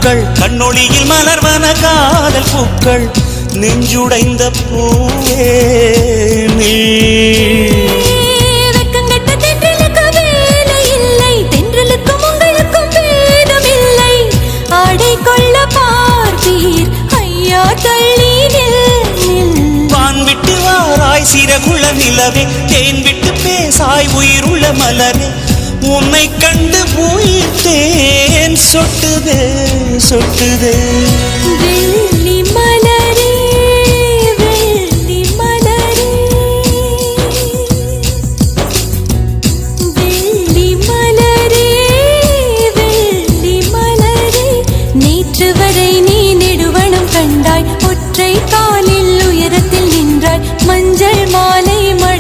நாட்கள் கண்ணொளியில் மலர்வன காதல் பூக்கள் நெஞ்சுடைந்த பூவே நீ சிறகுள்ள நிலவே தேன் விட்டு பேசாய் உயிருள்ள மலரே உன்னை கண்டு உயிர் தேன் சொட்டுதே சொட்டுதே வெள்ளி